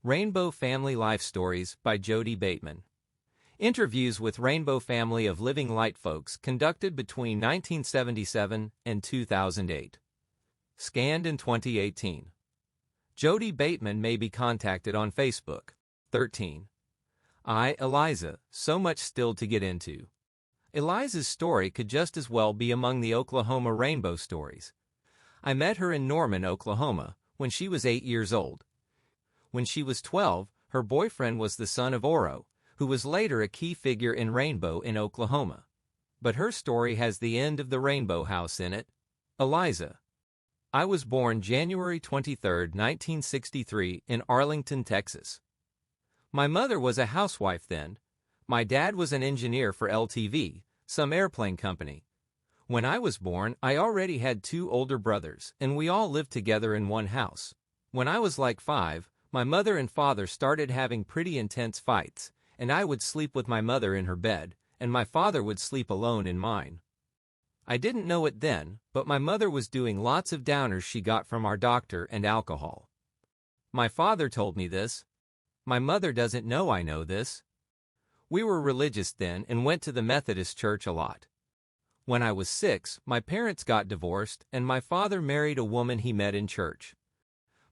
Rainbow Family Life Stories by Jodey Bateman. Interviews with Rainbow Family of Living Light folks conducted between 1977 and 2008. Scanned in 2018. Jodey Bateman may be contacted on Facebook. 13.I.Eliza, so much still to get into. Eliza's story could just as well be among the Oklahoma rainbow stories. I met her in Norman, Oklahoma, when she was 8 years old. When she was 12, her boyfriend was the son of Oro, who was later a key figure in Rainbow in Oklahoma. But her story has the end of the Rainbow House in it. Eliza. I was born January 23, 1963, in Arlington, Texas. My mother was a housewife then. My dad was an engineer for LTV, some airplane company. When I was born, I already had 2 older brothers, and we all lived together in one house. When I was like 5, my mother and father started having pretty intense fights, and I would sleep with my mother in her bed, and my father would sleep alone in mine. I didn't know it then, but my mother was doing lots of downers she got from our doctor and alcohol. My father told me this. My mother doesn't know I know this. We were religious then and went to the Methodist church a lot. When I was 6, my parents got divorced, and my father married a woman he met in church.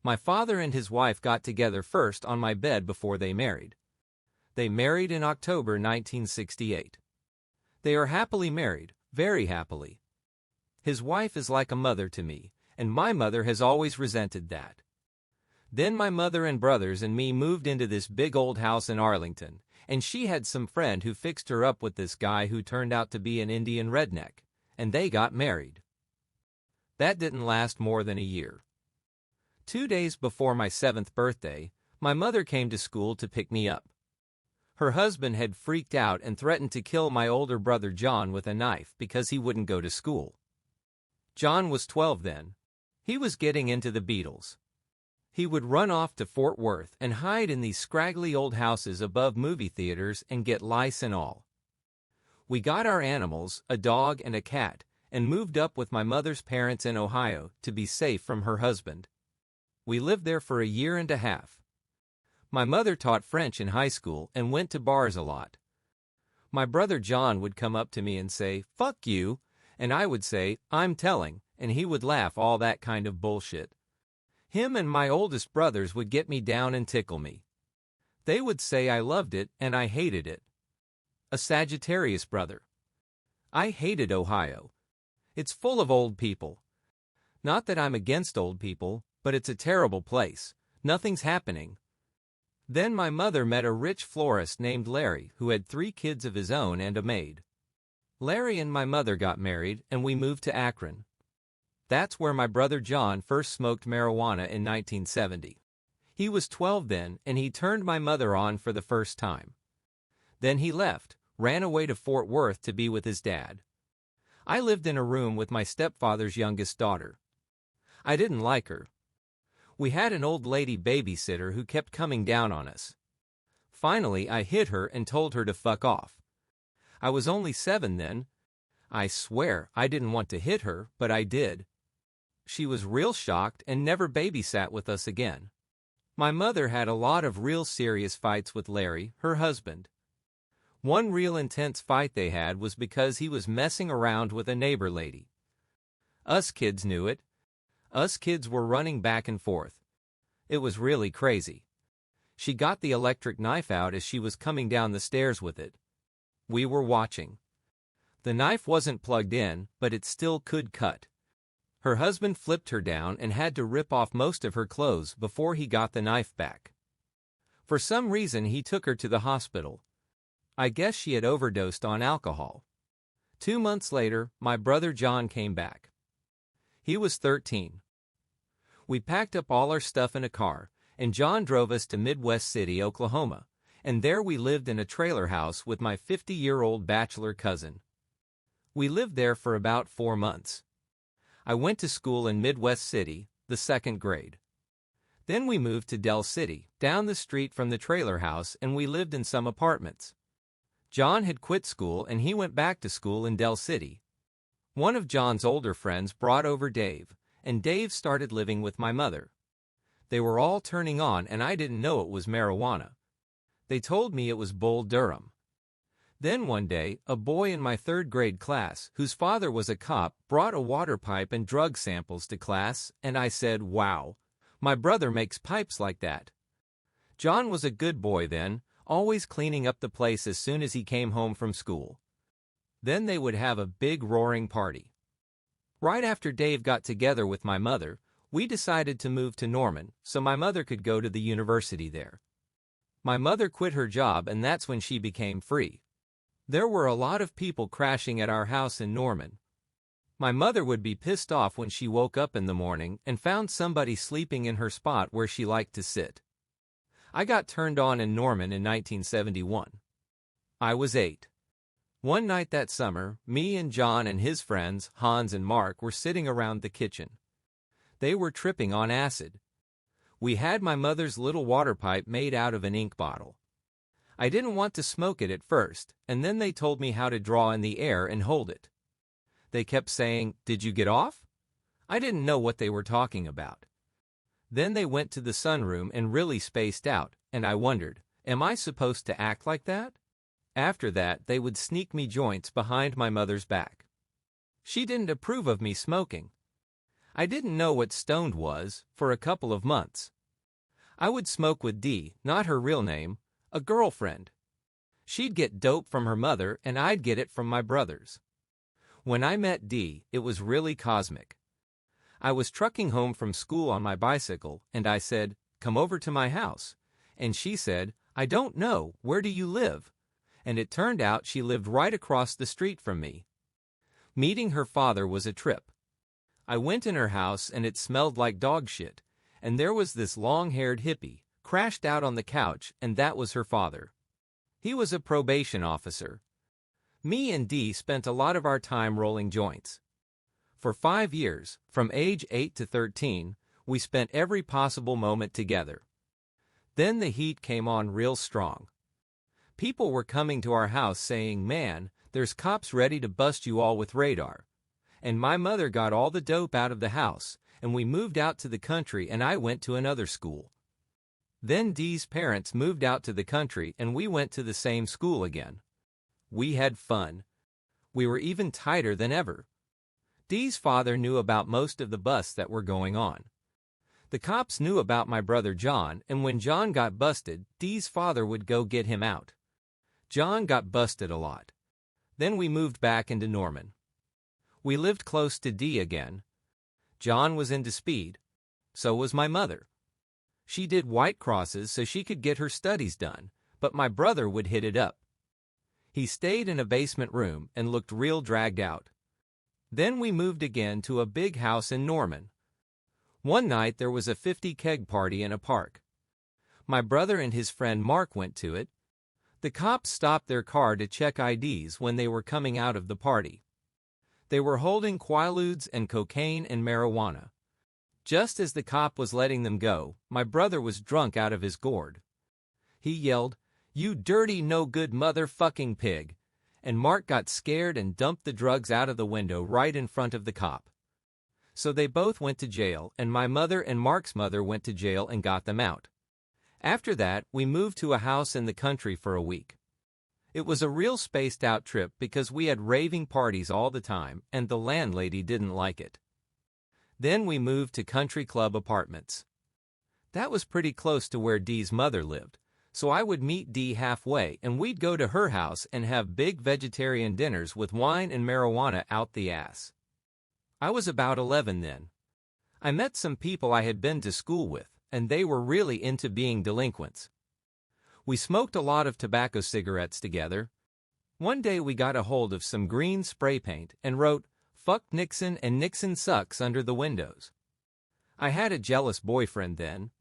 My father and his wife got together first on my bed before they married. They married in October 1968. They are happily married, very happily. His wife is like a mother to me, and my mother has always resented that. Then my mother and brothers and me moved into this big old house in Arlington, and she had some friend who fixed her up with this guy who turned out to be an Indian redneck, and they got married. That didn't last more than a year. 2 days before my 7th birthday, my mother came to school to pick me up. Her husband had freaked out and threatened to kill my older brother John with a knife because he wouldn't go to school. John was 12 then. He was getting into the Beatles. He would run off to Fort Worth and hide in these scraggly old houses above movie theaters and get lice and all. We got our animals, a dog and a cat, and moved up with my mother's parents in Ohio to be safe from her husband. We lived there for a year and a half. My mother taught French in high school and went to bars a lot. My brother John would come up to me and say, "Fuck you," and I would say, "I'm telling," and he would laugh, all that kind of bullshit. Him and my oldest brothers would get me down and tickle me. They would say I loved it and I hated it. A Sagittarius brother. I hated Ohio. It's full of old people. Not that I'm against old people, but it's a terrible place. Nothing's happening. Then my mother met a rich florist named Larry who had 3 kids of his own and a maid. Larry and my mother got married and we moved to Akron. That's where my brother John first smoked marijuana in 1970. He was 12 then and he turned my mother on for the first time. Then he left, ran away to Fort Worth to be with his dad. I lived in a room with my stepfather's youngest daughter. I didn't like her. We had an old lady babysitter who kept coming down on us. Finally, I hit her and told her to fuck off. I was only 7 then. I swear I didn't want to hit her, but I did. She was real shocked and never babysat with us again. My mother had a lot of real serious fights with Larry, her husband. One real intense fight they had was because he was messing around with a neighbor lady. Us kids knew it. Us kids were running back and forth. It was really crazy. She got the electric knife out as she was coming down the stairs with it. We were watching. The knife wasn't plugged in, but it still could cut. Her husband flipped her down and had to rip off most of her clothes before he got the knife back. For some reason he took her to the hospital. I guess she had overdosed on alcohol. 2 months later, my brother John came back. He was 13. We packed up all our stuff in a car, and John drove us to Midwest City, Oklahoma, and there we lived in a trailer house with my 50-year-old bachelor cousin. We lived there for about 4 months. I went to school in Midwest City, the 2nd grade. Then we moved to Del City, down the street from the trailer house, and we lived in some apartments. John had quit school and he went back to school in Del City. One of John's older friends brought over Dave, and Dave started living with my mother. They were all turning on and I didn't know it was marijuana. They told me it was Bull Durham. Then one day, a boy in my third grade class, whose father was a cop, brought a water pipe and drug samples to class, and I said, "Wow, my brother makes pipes like that." John was a good boy then, always cleaning up the place as soon as he came home from school. Then they would have a big roaring party. Right after Dave got together with my mother, we decided to move to Norman so my mother could go to the university there. My mother quit her job and that's when she became free. There were a lot of people crashing at our house in Norman. My mother would be pissed off when she woke up in the morning and found somebody sleeping in her spot where she liked to sit. I got turned on in Norman in 1971. I was 8. One night that summer, me and John and his friends, Hans and Mark, were sitting around the kitchen. They were tripping on acid. We had my mother's little water pipe made out of an ink bottle. I didn't want to smoke it at first, and then they told me how to draw in the air and hold it. They kept saying, "Did you get off?" I didn't know what they were talking about. Then they went to the sunroom and really spaced out, and I wondered, am I supposed to act like that? After that, they would sneak me joints behind my mother's back. She didn't approve of me smoking. I didn't know what stoned was for a couple of months. I would smoke with Dee, not her real name, a girlfriend. She'd get dope from her mother and I'd get it from my brothers. When I met Dee, it was really cosmic. I was trucking home from school on my bicycle and I said, "Come over to my house." And she said, "I don't know, where do you live?" And it turned out she lived right across the street from me. Meeting her father was a trip. I went in her house and it smelled like dog shit, and there was this long-haired hippie, crashed out on the couch, and that was her father. He was a probation officer. Me and Dee spent a lot of our time rolling joints. For 5 years, from age 8 to 13, we spent every possible moment together. Then the heat came on real strong. People were coming to our house saying, "Man, there's cops ready to bust you all with radar." And my mother got all the dope out of the house, and we moved out to the country and I went to another school. Then Dee's parents moved out to the country and we went to the same school again. We had fun. We were even tighter than ever. Dee's father knew about most of the busts that were going on. The cops knew about my brother John, and when John got busted, Dee's father would go get him out. John got busted a lot. Then we moved back into Norman. We lived close to Dee again. John was into speed. So was my mother. She did white crosses so she could get her studies done, but my brother would hit it up. He stayed in a basement room and looked real dragged out. Then we moved again to a big house in Norman. One night there was a 50 keg party in a park. My brother and his friend Mark went to it. The cops stopped their car to check IDs when they were coming out of the party. They were holding Quaaludes and cocaine and marijuana. Just as the cop was letting them go, my brother was drunk out of his gourd. He yelled, "You dirty no-good motherfucking pig," and Mark got scared and dumped the drugs out of the window right in front of the cop. So they both went to jail, and my mother and Mark's mother went to jail and got them out. After that, we moved to a house in the country for a week. It was a real spaced-out trip because we had raving parties all the time, and the landlady didn't like it. Then we moved to country club apartments. That was pretty close to where Dee's mother lived, so I would meet Dee halfway and we'd go to her house and have big vegetarian dinners with wine and marijuana out the ass. I was about 11 then. I met some people I had been to school with, and they were really into being delinquents. We smoked a lot of tobacco cigarettes together. One day we got a hold of some green spray paint and wrote, "Fuck Nixon and Nixon sucks" under the windows. I had a jealous boyfriend then.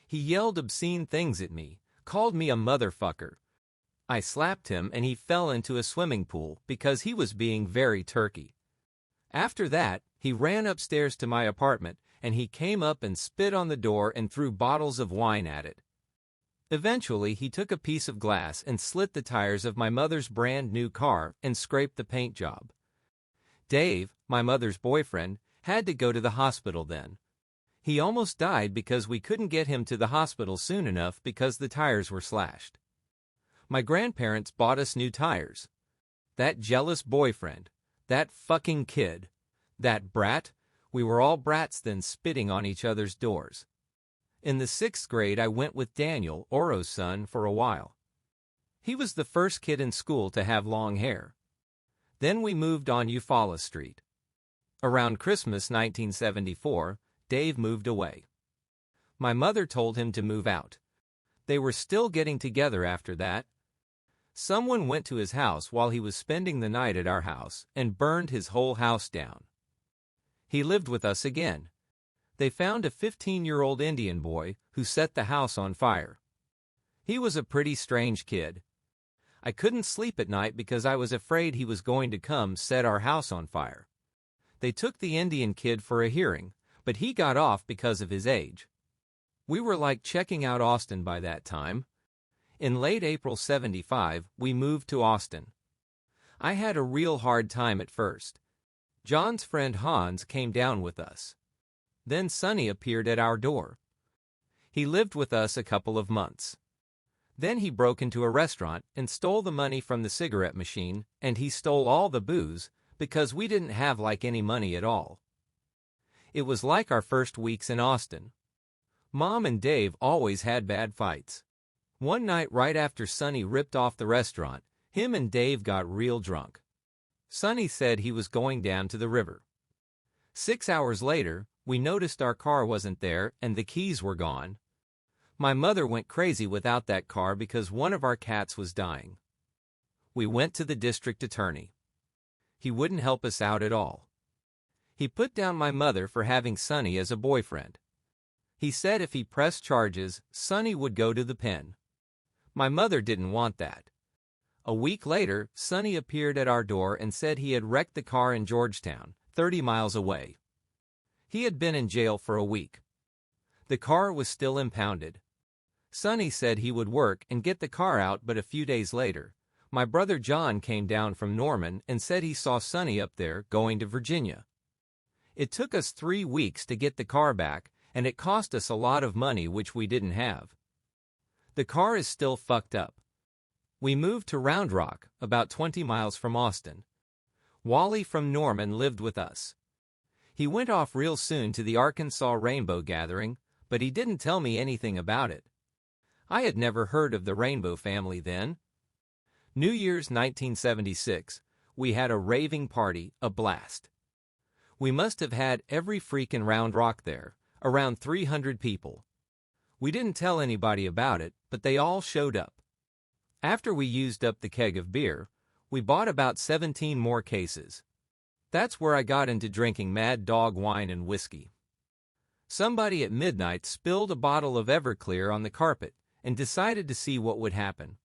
He yelled obscene things at me, called me a motherfucker. I slapped him and he fell into a swimming pool because he was being very turkey. After that, he ran upstairs to my apartment and he came up and spit on the door and threw bottles of wine at it. Eventually, he took a piece of glass and slit the tires of my mother's brand new car and scraped the paint job. Dave, my mother's boyfriend, had to go to the hospital then. He almost died because we couldn't get him to the hospital soon enough because the tires were slashed. My grandparents bought us new tires. That jealous boyfriend, that fucking kid, that brat, we were all brats then spitting on each other's doors. In the 6th grade I went with Daniel, Oro's son, for a while. He was the first kid in school to have long hair. Then we moved on Eufaula Street. Around Christmas 1974, Dave moved away. My mother told him to move out. They were still getting together after that. Someone went to his house while he was spending the night at our house and burned his whole house down. He lived with us again. They found a 15-year-old Indian boy who set the house on fire. He was a pretty strange kid. I couldn't sleep at night because I was afraid he was going to come set our house on fire. They took the Indian kid for a hearing, but he got off because of his age. We were like checking out Austin by that time. In late April '75, we moved to Austin. I had a real hard time at first. John's friend Hans came down with us. Then Sonny appeared at our door. He lived with us a couple of months. Then he broke into a restaurant and stole the money from the cigarette machine, and he stole all the booze because we didn't have like any money at all. It was like our first weeks in Austin. Mom and Dave always had bad fights. One night right after Sonny ripped off the restaurant, him and Dave got real drunk. Sonny said he was going down to the river. 6 hours later, we noticed our car wasn't there and the keys were gone. My mother went crazy without that car because one of our cats was dying. We went to the district attorney. He wouldn't help us out at all. He put down my mother for having Sonny as a boyfriend. He said if he pressed charges, Sonny would go to the pen. My mother didn't want that. A week later, Sonny appeared at our door and said he had wrecked the car in Georgetown, 30 miles away. He had been in jail for a week. The car was still impounded. Sonny said he would work and get the car out, but a few days later, my brother John came down from Norman and said he saw Sonny up there going to Virginia. It took us 3 weeks to get the car back, and it cost us a lot of money which we didn't have. The car is still fucked up. We moved to Round Rock, about 20 miles from Austin. Wally from Norman lived with us. He went off real soon to the Arkansas Rainbow Gathering, but he didn't tell me anything about it. I had never heard of the Rainbow family then. New Year's 1976, we had a raving party, a blast. We must have had every freak in Round Rock there, around 300 people. We didn't tell anybody about it, but they all showed up. After we used up the keg of beer, we bought about 17 more cases. That's where I got into drinking Mad Dog wine and whiskey. Somebody at midnight spilled a bottle of Everclear on the carpet and decided to see what would happen.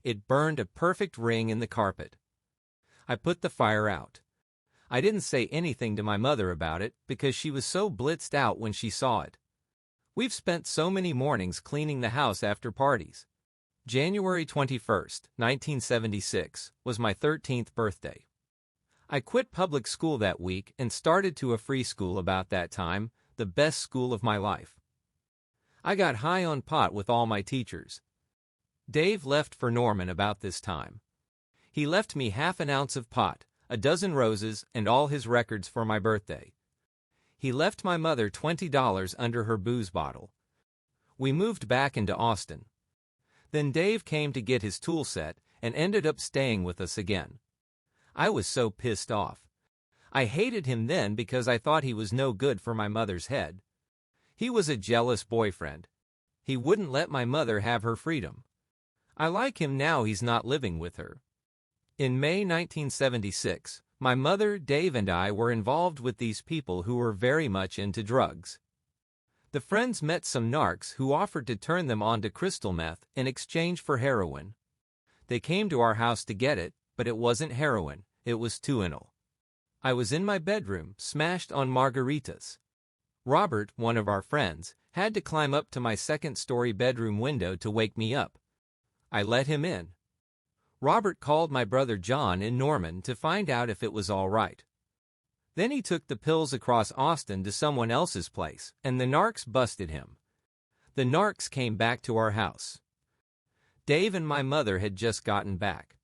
It burned a perfect ring in the carpet. I put the fire out. I didn't say anything to my mother about it because she was so blitzed out when she saw it. We've spent so many mornings cleaning the house after parties. January 21st, 1976, was my 13th birthday. I quit public school that week and started to a free school about that time, the best school of my life. I got high on pot with all my teachers. Dave left for Norman about this time. He left me half an ounce of pot, a dozen roses, and all his records for my birthday. He left my mother $20 under her booze bottle. We moved back into Austin. Then Dave came to get his tool set and ended up staying with us again. I was so pissed off. I hated him then because I thought he was no good for my mother's head. He was a jealous boyfriend. He wouldn't let my mother have her freedom. I like him now he's not living with her. In May 1976, my mother, Dave, and I were involved with these people who were very much into drugs. The friends met some narcs who offered to turn them on to crystal meth in exchange for heroin. They came to our house to get it, but it wasn't heroin, it was Tuinal. I was in my bedroom, smashed on margaritas. Robert, one of our friends, had to climb up to my second-story bedroom window to wake me up. I let him in. Robert called my brother John in Norman to find out if it was all right. Then he took the pills across Austin to someone else's place, and the narcs busted him. The narcs came back to our house. Dave and my mother had just gotten back.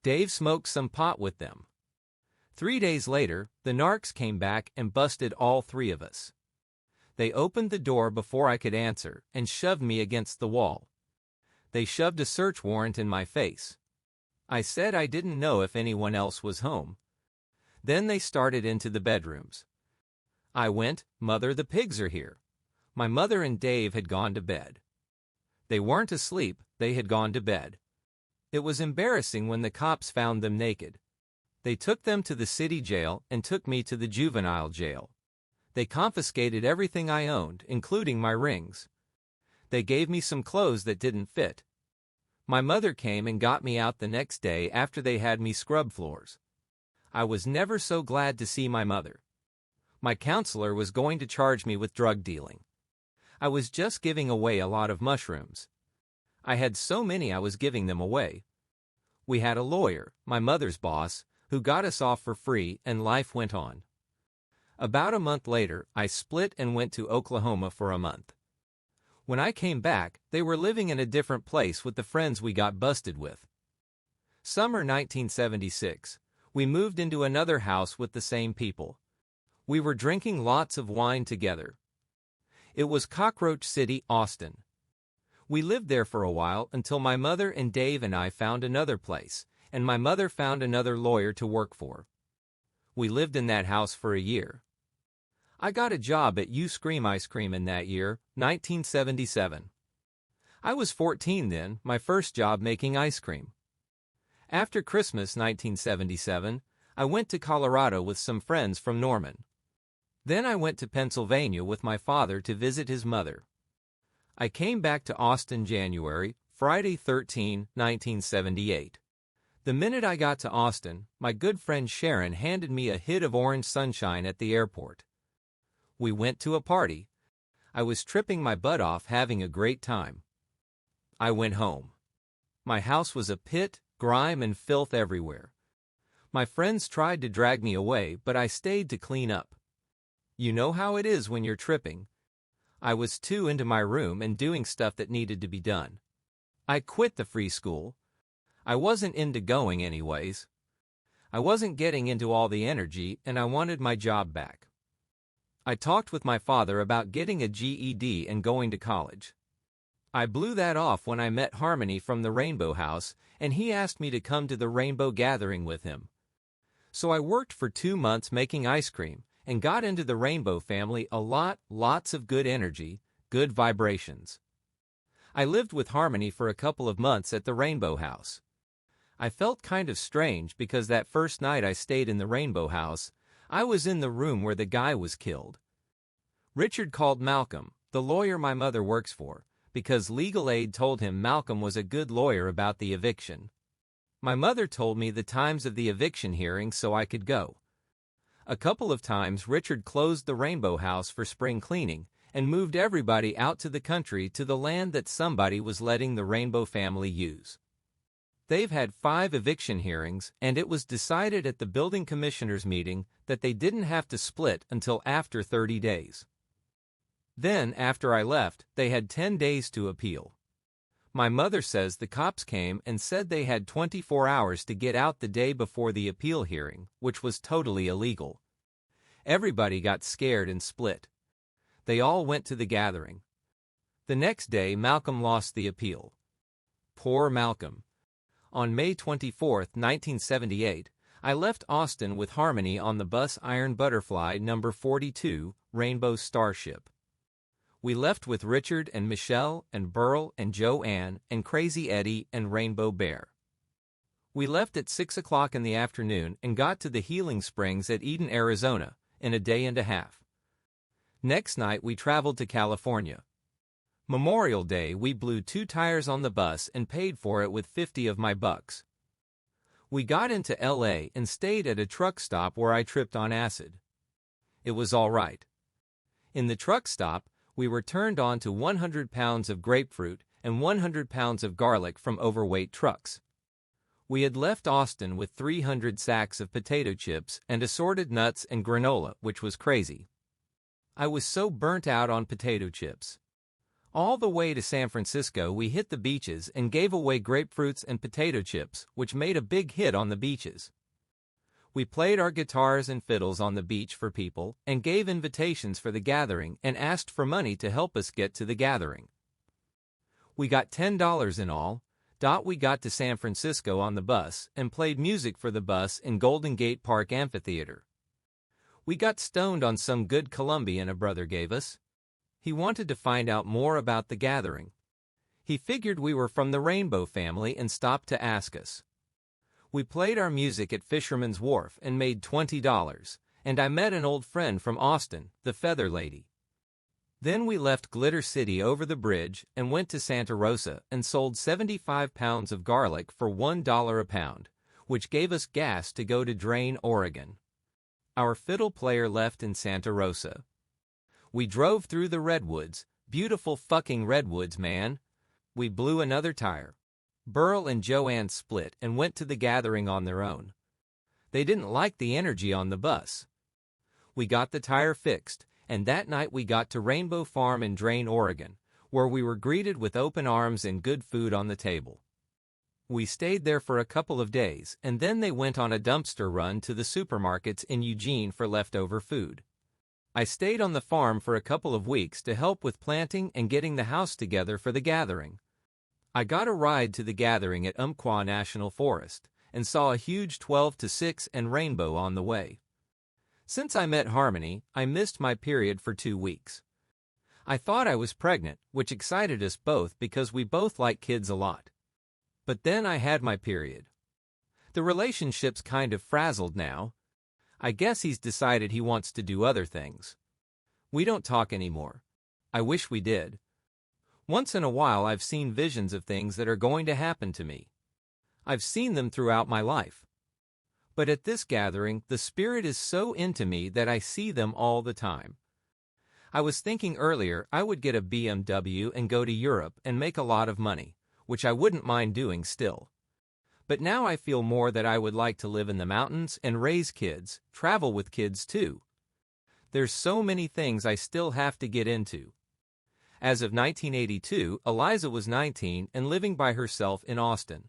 Dave smoked some pot with them. 3 days later, the narcs came back and busted all three of us. They opened the door before I could answer and shoved me against the wall. They shoved a search warrant in my face. I said I didn't know if anyone else was home. Then they started into the bedrooms. I went, "Mother, the pigs are here." My mother and Dave had gone to bed. They weren't asleep, they had gone to bed. It was embarrassing when the cops found them naked. They took them to the city jail and took me to the juvenile jail. They confiscated everything I owned, including my rings. They gave me some clothes that didn't fit. My mother came and got me out the next day after they had me scrub floors. I was never so glad to see my mother. My counselor was going to charge me with drug dealing. I was just giving away a lot of mushrooms. I had so many I was giving them away. We had a lawyer, my mother's boss, who got us off for free, and life went on. About a month later, I split and went to Oklahoma for a month. When I came back, they were living in a different place with the friends we got busted with. Summer 1976, we moved into another house with the same people. We were drinking lots of wine together. It was Cockroach City, Austin. We lived there for a while until my mother and Dave and I found another place, and my mother found another lawyer to work for. We lived in that house for a year. I got a job at You Scream Ice Cream in that year, 1977. I was 14 then, my first job making ice cream. After Christmas 1977, I went to Colorado with some friends from Norman. Then I went to Pennsylvania with my father to visit his mother. I came back to Austin January, Friday 13, 1978. The minute I got to Austin, my good friend Sharon handed me a hit of orange sunshine at the airport. We went to a party. I was tripping my butt off, having a great time. I went home. My house was a pit, grime and filth everywhere. My friends tried to drag me away, but I stayed to clean up. You know how it is when you're tripping. I was too into my room and doing stuff that needed to be done. I quit the free school. I wasn't into going anyways. I wasn't getting into all the energy, and I wanted my job back. I talked with my father about getting a GED and going to college. I blew that off when I met Harmony from the Rainbow House, and he asked me to come to the Rainbow Gathering with him. So I worked for 2 months making ice cream, and got into the Rainbow family a lots of good energy, good vibrations. I lived with Harmony for a couple of months at the Rainbow House. I felt kind of strange because that first night I stayed in the Rainbow House, I was in the room where the guy was killed. Richard called Malcolm, the lawyer my mother works for, because legal aid told him Malcolm was a good lawyer about the eviction. My mother told me the times of the eviction hearing so I could go. A couple of times Richard closed the Rainbow House for spring cleaning and moved everybody out to the country to the land that somebody was letting the Rainbow family use. They've had 5 eviction hearings, and it was decided at the building commissioners meeting that they didn't have to split until after 30 days. Then, after I left, they had 10 days to appeal. My mother says the cops came and said they had 24 hours to get out the day before the appeal hearing, which was totally illegal. Everybody got scared and split. They all went to the gathering. The next day, Malcolm lost the appeal. Poor Malcolm. On May 24, 1978, I left Austin with Harmony on the bus Iron Butterfly number 42, Rainbow Starship. We left with Richard and Michelle and Burl and Joanne and Crazy Eddie and Rainbow Bear. We left at 6 o'clock in the afternoon and got to the Healing Springs at Eden, Arizona, in a day and a half. Next night we traveled to California. Memorial Day we blew 2 tires on the bus and paid for it with 50 of my bucks. We got into LA and stayed at a truck stop where I tripped on acid. It was all right. In the truck stop, we were turned on to 100 pounds of grapefruit and 100 pounds of garlic from overweight trucks. We had left Austin with 300 sacks of potato chips and assorted nuts and granola, which was crazy. I was so burnt out on potato chips. All the way to San Francisco, we hit the beaches and gave away grapefruits and potato chips, which made a big hit on the beaches. We played our guitars and fiddles on the beach for people and gave invitations for the gathering and asked for money to help us get to the gathering. We got $10 in all. We got to San Francisco on the bus and played music for the bus in Golden Gate Park Amphitheater. We got stoned on some good Colombian a brother gave us. He wanted to find out more about the gathering. He figured we were from the Rainbow family and stopped to ask us. We played our music at Fisherman's Wharf and made $20, and I met an old friend from Austin, the Feather Lady. Then we left Glitter City over the bridge and went to Santa Rosa and sold 75 pounds of garlic for $1 a pound, which gave us gas to go to Drain, Oregon. Our fiddle player left in Santa Rosa. We drove through the redwoods, beautiful fucking redwoods, man. We blew another tire. Burl and Joanne split and went to the gathering on their own. They didn't like the energy on the bus. We got the tire fixed, and that night we got to Rainbow Farm in Drain, Oregon, where we were greeted with open arms and good food on the table. We stayed there for a couple of days, and then they went on a dumpster run to the supermarkets in Eugene for leftover food. I stayed on the farm for a couple of weeks to help with planting and getting the house together for the gathering. I got a ride to the gathering at Umpqua National Forest and saw a huge 12-6 and rainbow on the way. Since I met Harmony, I missed my period for 2 weeks. I thought I was pregnant, which excited us both because we both like kids a lot. But then I had my period. The relationship's kind of frazzled now. I guess he's decided he wants to do other things. We don't talk anymore. I wish we did. Once in a while I've seen visions of things that are going to happen to me. I've seen them throughout my life. But at this gathering, the spirit is so into me that I see them all the time. I was thinking earlier I would get a BMW and go to Europe and make a lot of money, which I wouldn't mind doing still. But now I feel more that I would like to live in the mountains and raise kids, travel with kids too. There's so many things I still have to get into. As of 1982, Eliza was 19 and living by herself in Austin.